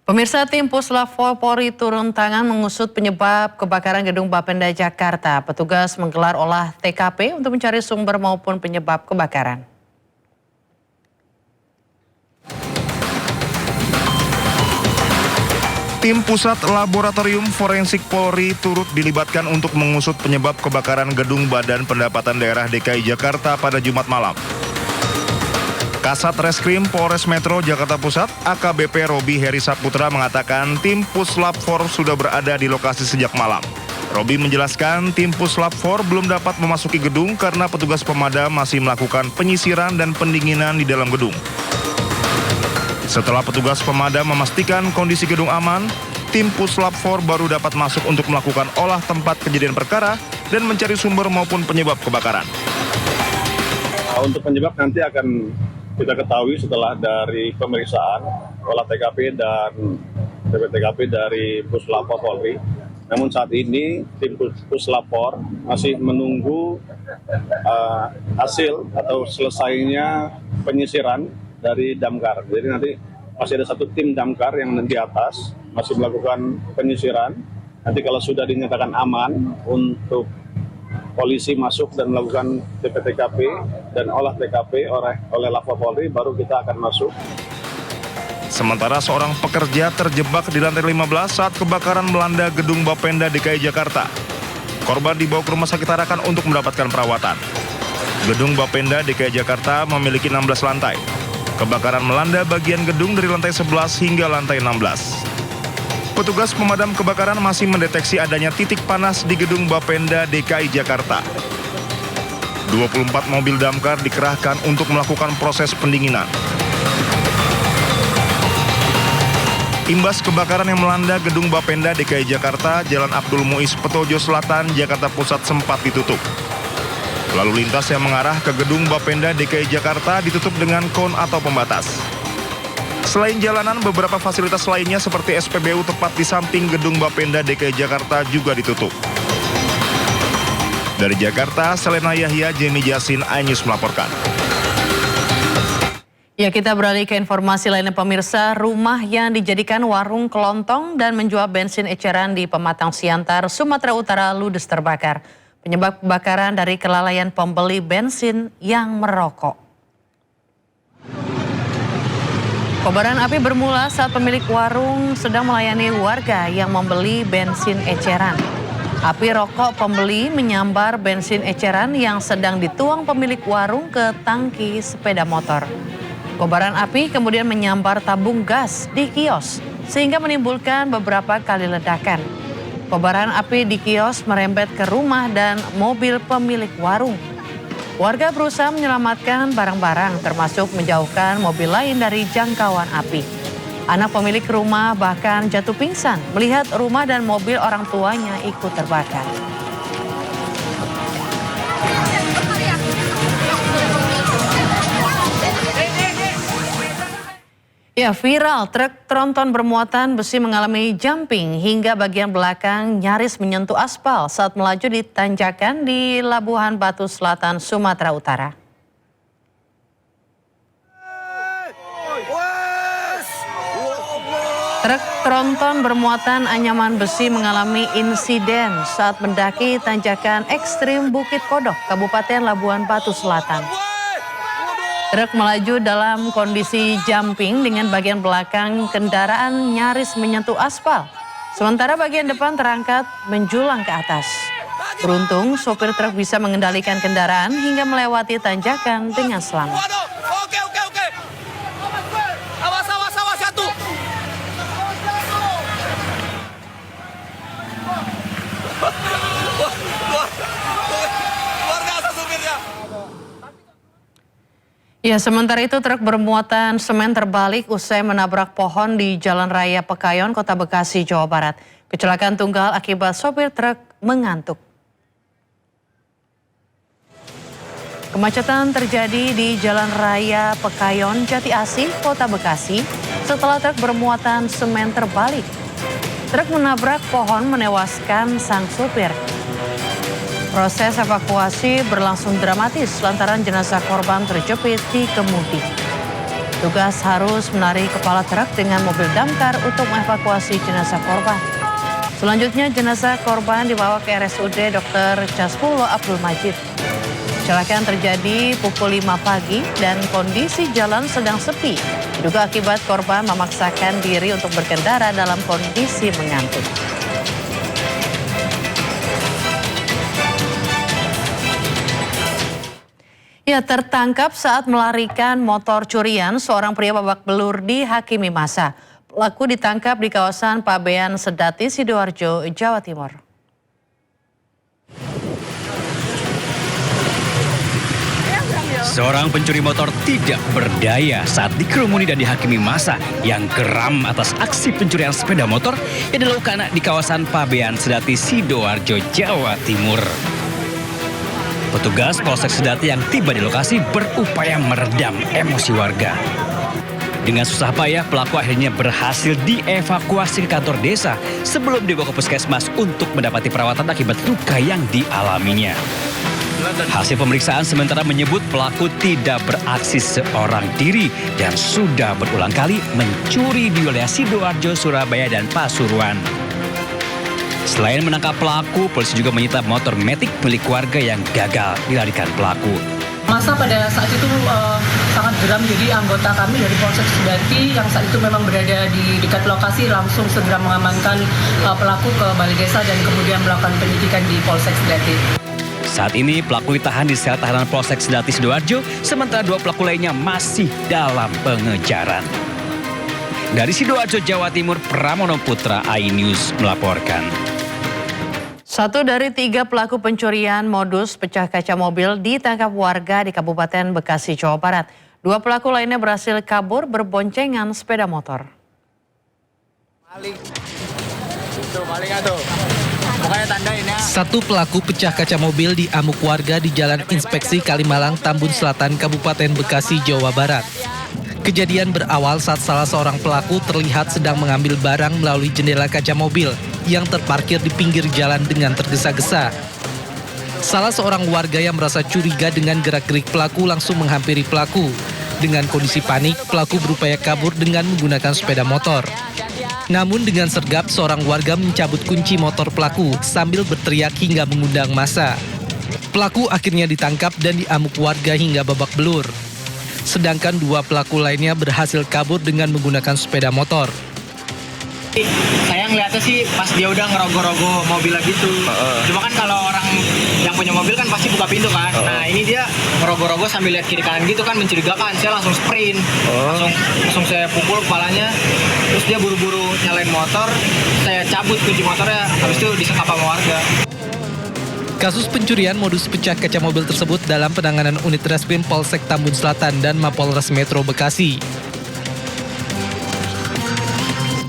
Pemirsa, tim Puslap 4 Polri turun tangan mengusut penyebab kebakaran gedung Bapenda Jakarta. Petugas menggelar olah TKP untuk mencari sumber maupun penyebab kebakaran. Tim Pusat Laboratorium Forensik Polri turut dilibatkan untuk mengusut penyebab kebakaran gedung Badan Pendapatan Daerah DKI Jakarta pada Jumat malam. Kasat Reskrim Polres Metro Jakarta Pusat, AKBP Robi Heri Saputra mengatakan tim Puslap 4 sudah berada di lokasi sejak malam. Robi menjelaskan tim Puslap 4 belum dapat memasuki gedung karena petugas pemadam masih melakukan penyisiran dan pendinginan di dalam gedung. Setelah petugas pemadam memastikan kondisi gedung aman, tim Puslap 4 baru dapat masuk untuk melakukan olah tempat kejadian perkara dan mencari sumber maupun penyebab kebakaran. Untuk penyebab nanti akan kita ketahui setelah dari pemeriksaan olah TKP dan TKP dari Puslap 4 Polri. Namun saat ini tim Puslap 4 masih menunggu hasil atau selesainya penyisiran dari damkar. Jadi nanti masih ada satu tim damkar yang di atas masih melakukan penyisiran. Nanti kalau sudah dinyatakan aman untuk polisi masuk dan melakukan TKP dan olah TKP oleh Lava Polri, baru kita akan masuk. Sementara seorang pekerja terjebak di lantai 15 saat kebakaran melanda gedung Bapenda DKI Jakarta. Korban dibawa ke rumah sakit Tarakan untuk mendapatkan perawatan. Gedung Bapenda DKI Jakarta memiliki 16 lantai. Kebakaran melanda bagian gedung dari lantai 11 hingga lantai 16. Petugas pemadam kebakaran masih mendeteksi adanya titik panas di gedung Bapenda DKI Jakarta. 24 mobil damkar dikerahkan untuk melakukan proses pendinginan. Imbas kebakaran yang melanda gedung Bapenda DKI Jakarta, Jalan Abdul Muiz Petojo Selatan, Jakarta Pusat sempat ditutup. Lalu lintas yang mengarah ke gedung Bapenda DKI Jakarta ditutup dengan kon atau pembatas. Selain jalanan, beberapa fasilitas lainnya seperti SPBU tepat di samping gedung Bapenda DKI Jakarta juga ditutup. Dari Jakarta, Selena Yahya, Jenny Jasin, iNews melaporkan. Ya, kita beralih ke informasi lainnya pemirsa. Rumah yang dijadikan warung kelontong dan menjual bensin eceran di Pematang Siantar, Sumatera Utara ludes terbakar. Penyebab kebakaran dari kelalaian pembeli bensin yang merokok. Kobaran api bermula saat pemilik warung sedang melayani warga yang membeli bensin eceran. Api rokok pembeli menyambar bensin eceran yang sedang dituang pemilik warung ke tangki sepeda motor. Kobaran api kemudian menyambar tabung gas di kios sehingga menimbulkan beberapa kali ledakan. Kobaran api di kios merembet ke rumah dan mobil pemilik warung. Warga berusaha menyelamatkan barang-barang termasuk menjauhkan mobil lain dari jangkauan api. Anak pemilik rumah bahkan jatuh pingsan melihat rumah dan mobil orang tuanya ikut terbakar. Ya, viral truk tronton bermuatan besi mengalami jumping hingga bagian belakang nyaris menyentuh aspal saat melaju di tanjakan di Labuhan Batu Selatan, Sumatera Utara. Truk tronton bermuatan anyaman besi mengalami insiden saat mendaki tanjakan ekstrim Bukit Kodok, Kabupaten Labuhan Batu Selatan. Truk melaju dalam kondisi jumping dengan bagian belakang kendaraan nyaris menyentuh aspal. Sementara bagian depan terangkat menjulang ke atas. Beruntung sopir truk bisa mengendalikan kendaraan hingga melewati tanjakan dengan selamat. Oke. Awas satu. Luar biasa supirnya. Ya, sementara itu truk bermuatan semen terbalik usai menabrak pohon di Jalan Raya Pekayon, Kota Bekasi, Jawa Barat. Kecelakaan tunggal akibat sopir truk mengantuk. Kemacetan terjadi di Jalan Raya Pekayon, Jati Asih, Kota Bekasi setelah truk bermuatan semen terbalik. Truk menabrak pohon menewaskan sang sopir. Proses evakuasi berlangsung dramatis lantaran jenazah korban terjepit di kemudi. Tugas harus menarik kepala truk dengan mobil damkar untuk mengevakuasi jenazah korban. Selanjutnya jenazah korban dibawa ke RSUD Dr. Caspulo Abdul Majid. Kecelakaan terjadi pukul 5 pagi dan kondisi jalan sedang sepi. Diduga akibat korban memaksakan diri untuk berkendara dalam kondisi mengantuk. Ya, tertangkap saat melarikan motor curian, seorang pria babak belur dihakimi massa. Pelaku ditangkap di kawasan Pabean Sedati, Sidoarjo, Jawa Timur. Seorang pencuri motor tidak berdaya saat dikerumuni dan dihakimi massa yang geram atas aksi pencurian sepeda motor yang dilakukan di kawasan Pabean Sedati, Sidoarjo, Jawa Timur. Petugas Polsek Sedati yang tiba di lokasi berupaya meredam emosi warga. Dengan susah payah, pelaku akhirnya berhasil dievakuasi ke kantor desa sebelum dibawa ke puskesmas untuk mendapati perawatan akibat luka yang dialaminya. Hasil pemeriksaan sementara menyebut pelaku tidak beraksi seorang diri dan sudah berulang kali mencuri di wilayah Sidoarjo, Surabaya, dan Pasuruan. Selain menangkap pelaku, polisi juga menyita motor metik milik warga yang gagal dilarikan pelaku. Masa pada saat itu sangat geram, jadi anggota kami dari Polsek Sedati yang saat itu memang berada di dekat lokasi langsung segera mengamankan pelaku ke balai desa dan kemudian melakukan penyidikan di Polsek Sedati. Saat ini pelaku ditahan di sel tahanan Polsek Sedati Sidoarjo, sementara 2 pelaku lainnya masih dalam pengejaran. Dari Sidoarjo, Jawa Timur, Pramono Putra, iNews melaporkan. 1 dari 3 pelaku pencurian modus pecah kaca mobil ditangkap warga di Kabupaten Bekasi, Jawa Barat. 2 pelaku lainnya berhasil kabur berboncengan sepeda motor. Satu pelaku pecah kaca mobil diamuk warga di Jalan Inspeksi Kalimalang, Tambun Selatan, Kabupaten Bekasi, Jawa Barat. Kejadian berawal saat salah seorang pelaku terlihat sedang mengambil barang melalui jendela kaca mobil yang terparkir di pinggir jalan dengan tergesa-gesa. Salah seorang warga yang merasa curiga dengan gerak-gerik pelaku langsung menghampiri pelaku. Dengan kondisi panik, pelaku berupaya kabur dengan menggunakan sepeda motor. Namun dengan sergap, seorang warga mencabut kunci motor pelaku sambil berteriak hingga mengundang massa. Pelaku akhirnya ditangkap dan diamuk warga hingga babak belur. Sedangkan 2 pelaku lainnya berhasil kabur dengan menggunakan sepeda motor. Saya ngeliatnya sih pas dia udah ngerogoh-rogoh mobilnya gitu. Cuma kan kalau orang yang punya mobil kan pasti buka pintu kan. Nah ini dia ngerogoh-rogoh sambil lihat kiri kanan gitu kan, mencurigakan. Saya langsung sprint, langsung saya pukul kepalanya. Terus dia buru-buru nyalain motor, saya cabut kunci motornya, habis itu disekap sama warga. Kasus pencurian modus pecah kaca mobil tersebut dalam penanganan unit Reskrim Polsek Tambun Selatan dan Mapolres Metro Bekasi.